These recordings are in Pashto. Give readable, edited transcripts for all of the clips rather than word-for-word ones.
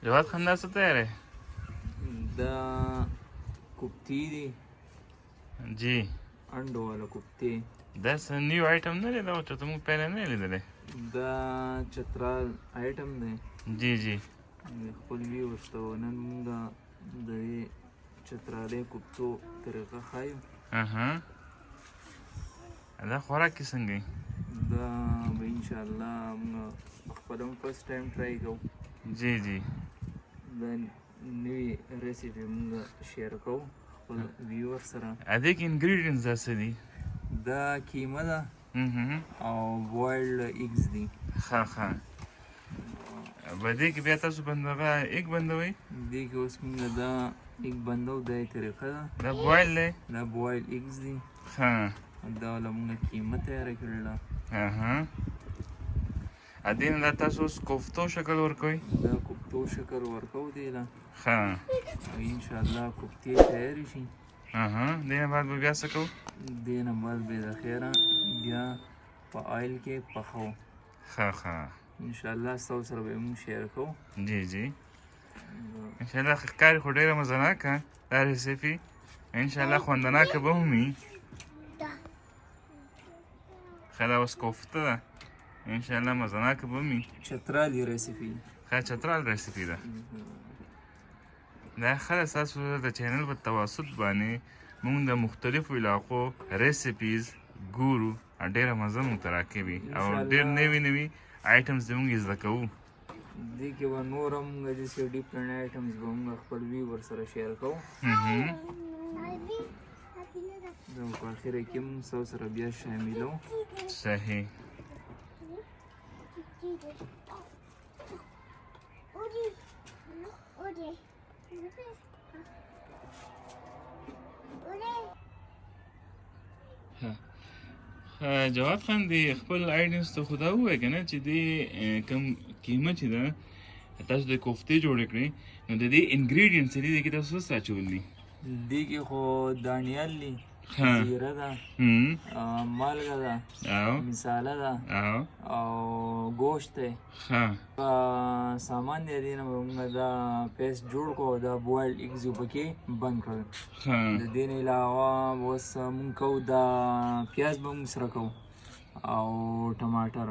जवाब खानदार से तैयार है دا کوفتي دي जी انډو والا کوفتي That's a new item نه دی دا چې ته مو پهله نه لیدلې دا چترال آیټم دی जी जी خپل وی ورته نن موږ د چترالي کوفتو طریقه ښایو اها دا خوراک کې څنګه دا به انشاءالله موږ خپل هم فرست ټایم ټرای کوو जी जी دا نوې ریسیپي موږ شیر کوو خپل ویور سره ا دې کې انګریډینټس څه دي دا کیمه ده او بوایلډ ایګز دي ښه ښه په دې کې بیا تاسو بندغه ایک بندوئ دې کې اوس موږ دا ایک بندو دا طریقه ده دا بوایل دی دا بوایلډ ایګز دي ښه دا والا موږ کیمه تیاره کړې ده اها ا دې نه تاسو اوس کوفتو شکل ورکوئ دا کوفتو شکل ورکوو دی له ښه انشاءالله کوفتې تیارې شي اها دې نه بعد به بیا څه کوو دې نه بعد به د خیره بیا په آیل کې پخوو ښه ښه انشاءالله ستاسو سره به موږ شیر کوو जी जी انشاءالله ښکاري خو ډېره مزناکه دا ریسیپي انشاءالله خوندناکه به هم وي ښه دا اوس کوفته ده انشاءالله مزناکه به هم وي چترالي ریسیپي ښه چترال ریسیپي ده دا ښه ده ستاسو د چینل په توسط باندې موږ د مختلفو علاقو ریسیپیز ګورو او ډېره مزه موږ ته راکوي او ډېر نوي نوي آیټمز دې موږ زده کوو دې کې به نور هم موږ داسې ډیفرنټ آیټمز به موږ خپل وی ورسره شیر کوو دا په اخره کې هم ستاسو سره بیا شاملوو صحیح جواد خان دی خپل آیډنس ته خدا ووایه که نه چې دې کوم قیمه چې ده تاسو د کوفتې جوړې کړې نو د دې انګریډینټس چې دي دې کې تاسو څه اچولي دي دې کې خو دانیال دي زیره ده مالګه ده مساله ده او گوشت دی سامان دی دې نه به موږ دا پیسټ جوړ کړو دا بوایلډ ایګز یې پکې بند کړل د دې نه علاوه اوس موږ کوو دا پیاز به موږ سره کوو او ټماټر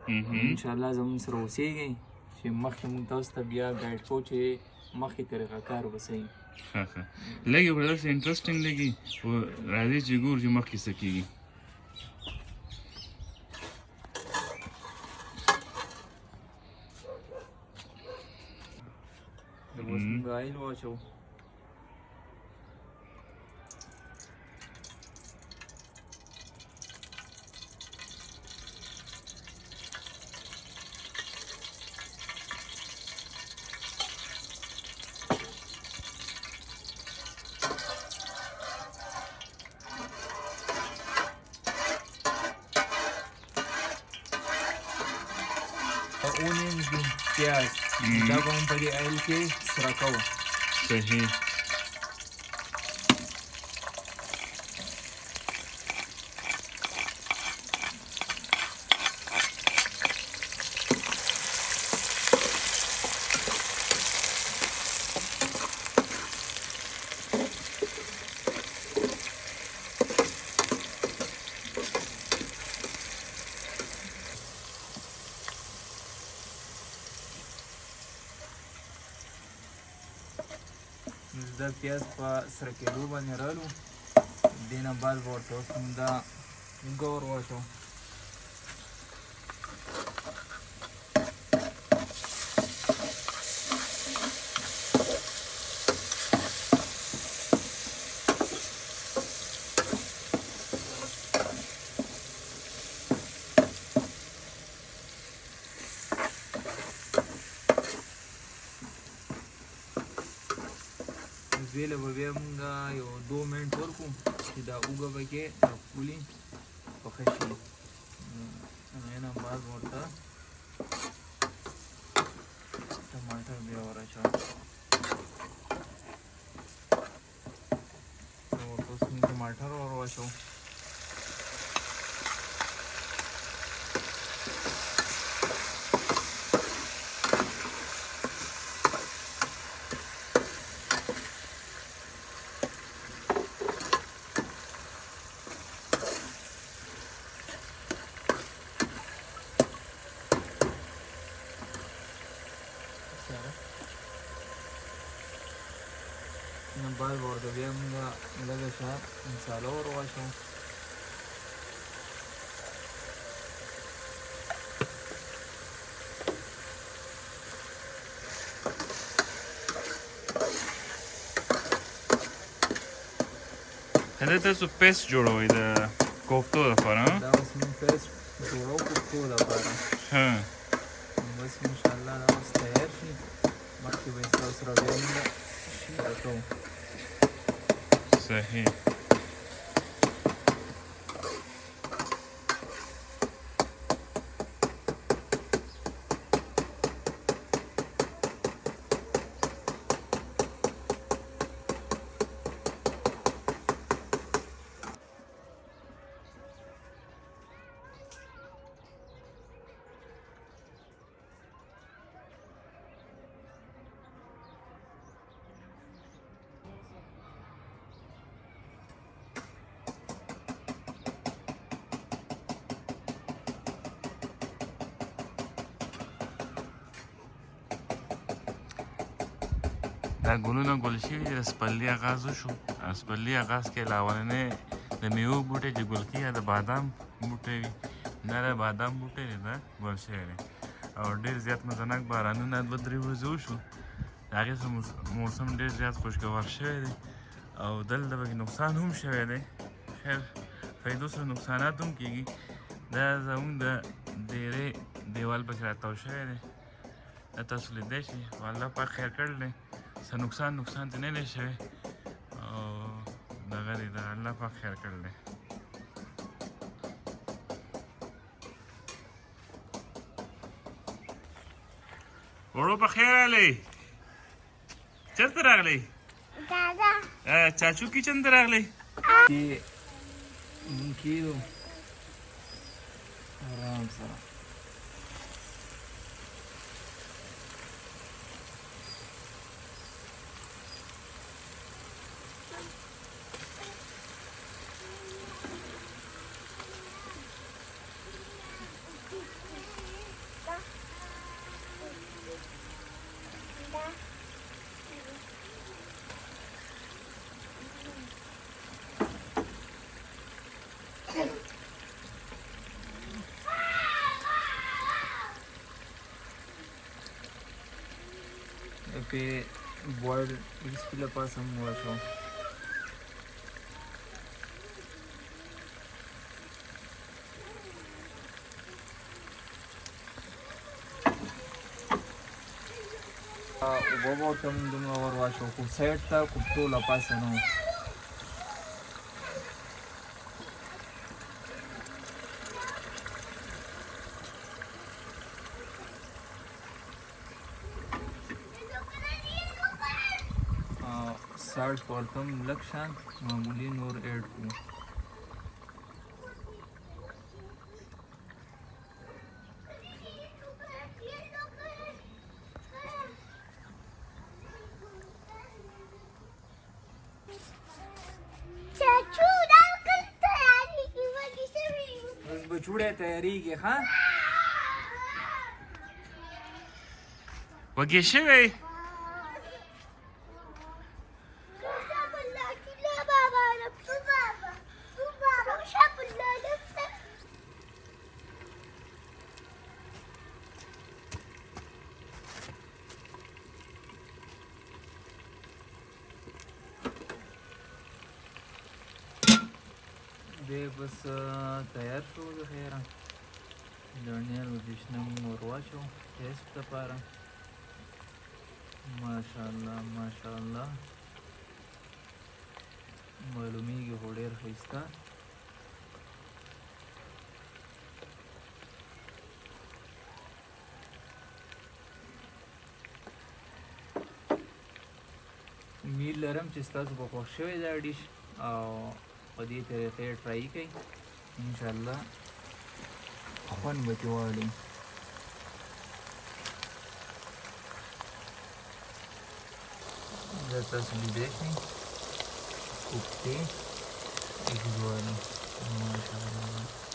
انشاءالله زموږ سره اوسېږئ چې مخکې موږ تاسو ته بیا ګایډ کوو چې مخکې طریقه کار وبسئ ښه ښه لږ یې خو داسې انټرسټینګ لګي خو راځئ چې ګورو چې مخکې څه کېږي اوس موږ آیل واچوو اونینز دي پیاز دا به هم په دې آیل کې سره کوو صحیح دا پیاز په سره کېدو باندې رالو دې نه بعد به ورته اوس موږ دا ګور واچوو دې له به بیا مونږ یو 2 منټ ورکړو چې دا اوږه پکې دا پولي پخه شي. هغې نه بعد ورته ټماټر بیا ور اچوو. ورته اوس مونږ ټماټر ور واچوو. نه بعد ورته بیا مونږ لږه شه مساله ور واچوو. هلته تاسو پیسټ جوړوئ د کوفتو لپاره؟ دا اوس مونږ پیسټ جوړوو کوفتو لپاره. بس انشاءالله دا اوس تیار شي. مخکې به یې ستاسو سره بیا مونږ شیره کوو. صحیح. دا ګلونه ګل شوي دي. د سپرلي آغاز وشو. سپرلي آغاز کې لاولنې د میوو بوټی چې ګل کېږي د بادام بوټی وي. دا د بادام بوټی دی، دا ګل شوی دی او ډېر زیات مزناک بارانونه 2-3 ورځې وشو. د هغې سره موسم ډېر زیات خوشګوار شوی دی او دلته پکې نقصان هم شوی دی. خیر فایدو سره نقصانات هم کېږي. دا زموږ د ډېرې دیوال پکې راتاو شوی دی. دا تاسو لیدی شئ. خو الله پاک خیر کړی دی. څه نقصان ته نه دی شوی او دغه دی، د الله پاک خیر کړی دی. وړو په خیر راغلی. چېرته راغلی؟ چاچو کچن ته راغلی. مونږ کېږو آرام سره. पे बॉइल्ड इसके पास हम हुआ था वो कम दूंगा और वाशो को सेट था कुत्तो लपास है ना साल्ट करतम लक्षण मामूली नूर ऐड को बचूड़े तैयारी के हाँ वगे शेवे दे बस तयार शो खैर धनिया विष्णु मोरवाचो टेस्ट पारा माशाल्लाह माशाल्लाह معلومیږي خو ډېر ښایسته. امید لرم چې ستاسو به خوښ شوی دا ډیش او په دې طریقې ټرای کړئ، انشاءالله خوند به ترې واړئ. دا تاسو لیدی شئ کوفتې ایږ والی، ماشاءالله.